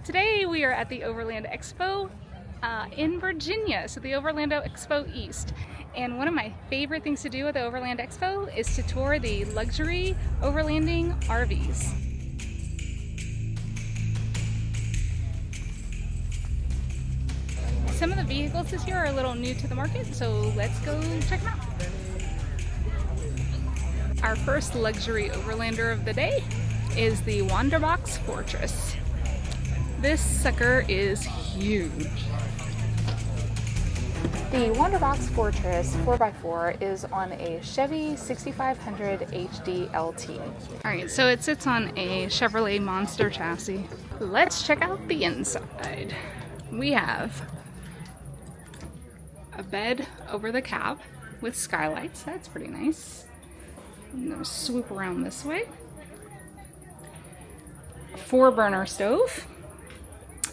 Today we are at the Overland Expo in Virginia, so the Overland Expo East. And one of my favorite things to do at the Overland Expo is to tour the luxury overlanding RVs. Some of the vehicles this year are a little new to the market, so let's go check them out. Our first luxury overlander of the day is the Wanderbox Fortress. This sucker is huge. The Wanderbox Fortress 4x4 is on a Chevy 6500 HD LT. Alright, so it sits on a Chevrolet Monster chassis. Let's check out the inside. We have a bed over the cab with skylights. That's pretty nice. I'm going to swoop around this way. A 4-burner stove.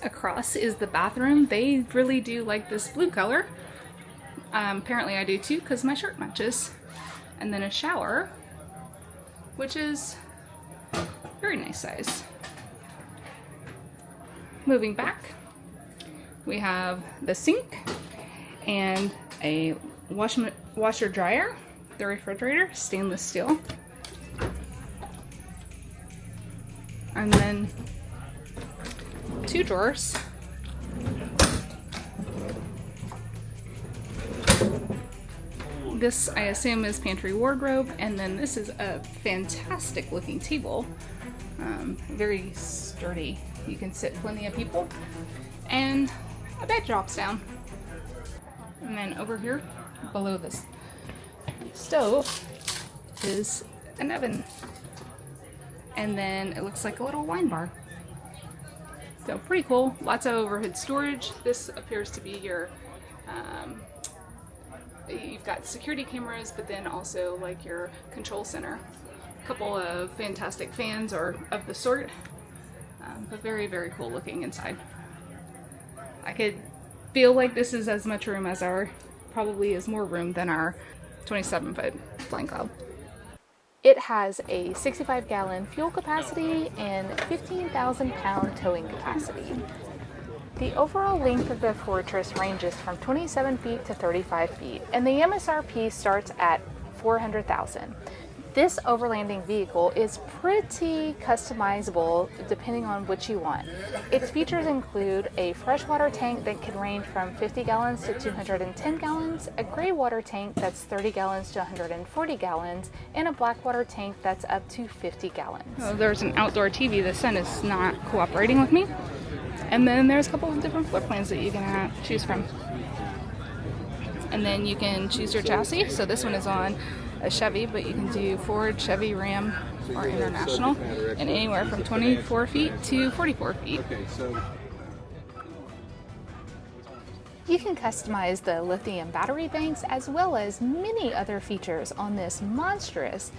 Across is the bathroom. They really do like this blue color. Apparently I do too because my shirt matches. And then a shower, which is very nice size. Moving back, we have the sink and a washer dryer. The refrigerator, stainless steel. And then 2 drawers. This, I assume, is pantry wardrobe, and then this is a fantastic looking table. Very sturdy. You can sit plenty of people. And a bed drops down. And then over here, below this stove, is an oven. And then it looks like a little wine bar. So pretty cool. Lots of overhead storage. This appears to be your, you've got security cameras, but then also like your control center. A couple of fantastic fans or of the sort, but very, very cool looking inside. I could feel like this is as much room as probably is more room than our 27-foot Flying Cloud. It has a 65-gallon fuel capacity and 15,000-pound towing capacity. The overall length of the Fortress ranges from 27 feet to 35 feet, and the MSRP starts at $400,000. This overlanding vehicle is pretty customizable depending on what you want. Its features include a freshwater tank that can range from 50 gallons to 210 gallons, a gray water tank that's 30 gallons to 140 gallons, and a black water tank that's up to 50 gallons. Oh, there's an outdoor TV. The sun is not cooperating with me. And then there's a couple of different floor plans that you can choose from. And then you can choose your chassis. So this one is on a Chevy, but you can do Ford, Chevy, Ram, or International, and anywhere from 24 feet to 44 feet. You can customize the lithium battery banks as well as many other features on this monstrous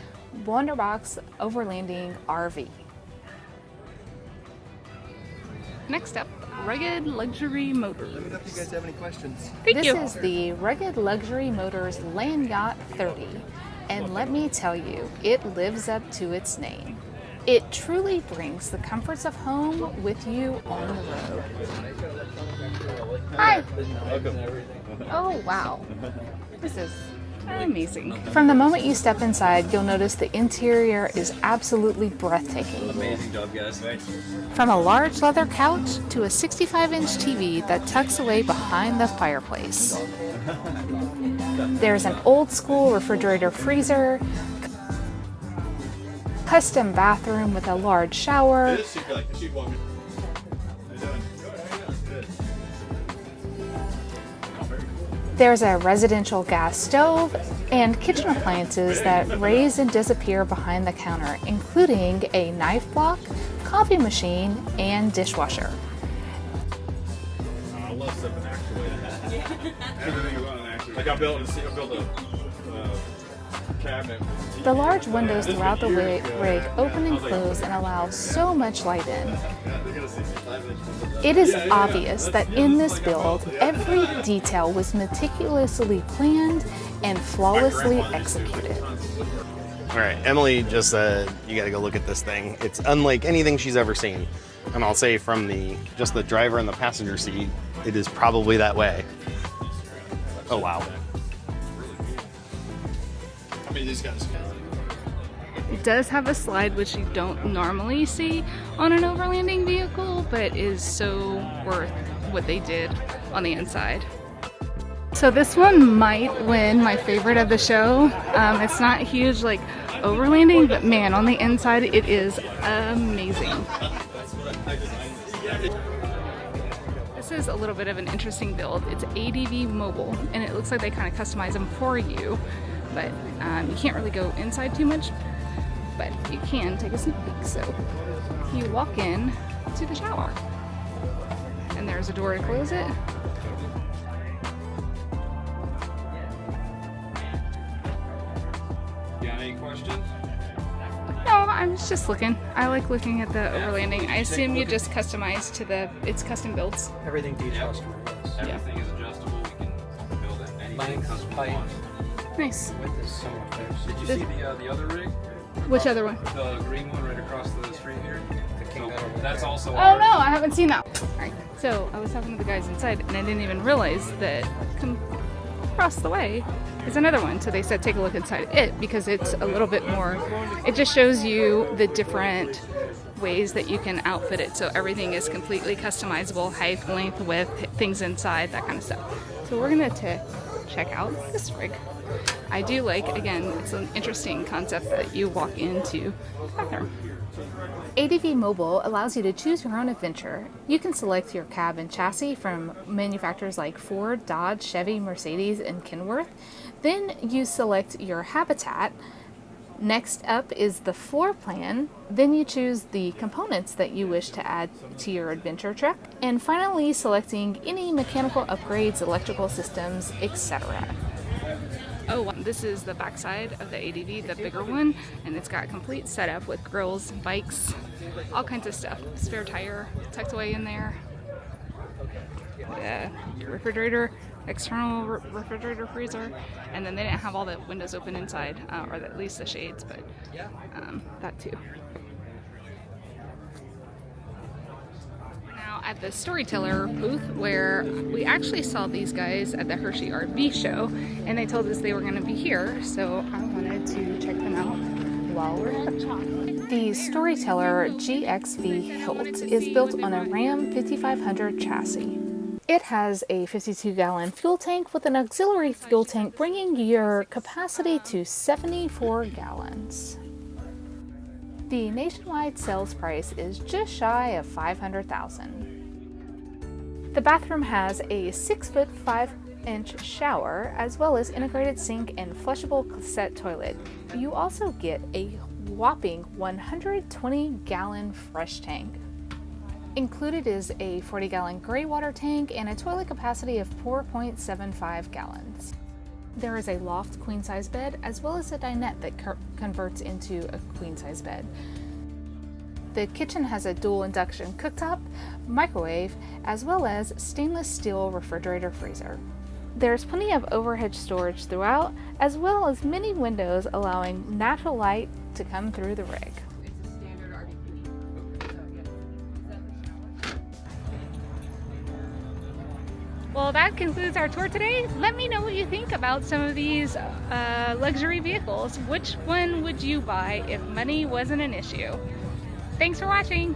Wanderbox Overlanding RV. Next up, Rugged Luxury Motors. Let me know if you guys have any questions. Thank you. This is the Rugged Luxury Motors Land Yacht 30, and let me tell you, it lives up to its name. It truly brings the comforts of home with you on the road. Hi. Welcome. Oh, wow. This is amazing. From the moment you step inside, you'll notice the interior is absolutely breathtaking. Amazing job, guys. Thanks. From a large leather couch to a 65-inch TV that tucks away behind the fireplace. There's an old school refrigerator freezer, custom bathroom with a large shower, there's a residential gas stove, and kitchen appliances that raise and disappear behind the counter, including a knife block, coffee machine, and dishwasher. I love stuff in actuated. Everything about an actuated. Like I built a cabinet. The large windows throughout the rig open and close and allow so much light in. It is obvious that in this build, every detail was meticulously planned and flawlessly executed. All right, Emily just said you got to go look at this thing. It's unlike anything she's ever seen. And I'll say from just the driver and the passenger seat, it is probably that way. Oh wow. I mean, these guys. It does have a slide, which you don't normally see on an overlanding vehicle, but is so worth what they did on the inside. So this one might win my favorite of the show. It's not huge like overlanding, but man, on the inside it is amazing. This is a little bit of an interesting build. It's ADV Mobil, and it looks like they kind of customize them for you, but you can't really go inside too much, but you can take a sneak peek. So you walk in to the shower, and there's a door to close it. Got any questions? No, I was just looking. I like looking at the overlanding. I assume you just customize to it's custom builds. Everything details from Everything is adjustable. We can build it anything custom we want. Nice. With this so much better. Did you see the other rig? Which other one? The green one right across the street here? So that's also Oh ours. no, I haven't seen that. Alright, so I was talking to the guys inside and I didn't even realize that across the way is another one. So they said take a look inside it because it's a little bit more, it just shows you the different ways that you can outfit it. So everything is completely customizable, height, length, width, things inside, that kind of stuff. So we're gonna check out this rig. I do like, again, it's an interesting concept that you walk into the bathroom. ADV Mobil allows you to choose your own adventure. You can select your cab and chassis from manufacturers like Ford, Dodge, Chevy, Mercedes, and Kenworth. Then you select your habitat. Next up is the floor plan. Then you choose the components that you wish to add to your adventure truck. And finally, selecting any mechanical upgrades, electrical systems, etc. Oh, this is the backside of the ADV, the bigger one, and it's got a complete setup with grills, bikes, all kinds of stuff. Spare tire tucked away in there. Refrigerator, external refrigerator freezer, and then they didn't have all the windows open inside, or at least the shades, but that too. At the Storyteller booth, where we actually saw these guys at the Hershey RV show, and they told us they were going to be here, so I wanted to check them out while we're here. The Storyteller GXV Hilt is built on a Ram 5500 chassis. It has a 52-gallon fuel tank with an auxiliary fuel tank, bringing your capacity to 74 gallons. The nationwide sales price is just shy of $500,000. The bathroom has a 6-foot 5-inch shower, as well as integrated sink and flushable cassette toilet. You also get a whopping 120-gallon fresh tank. Included is a 40-gallon gray water tank and a toilet capacity of 4.75 gallons. There is a loft queen-size bed, as well as a dinette that converts into a queen-size bed. The kitchen has a dual induction cooktop, microwave, as well as stainless steel refrigerator freezer. There's plenty of overhead storage throughout, as well as many windows allowing natural light to come through the rig. Well, that concludes our tour today. Let me know what you think about some of these luxury vehicles. Which one would you buy if money wasn't an issue? Thanks for watching.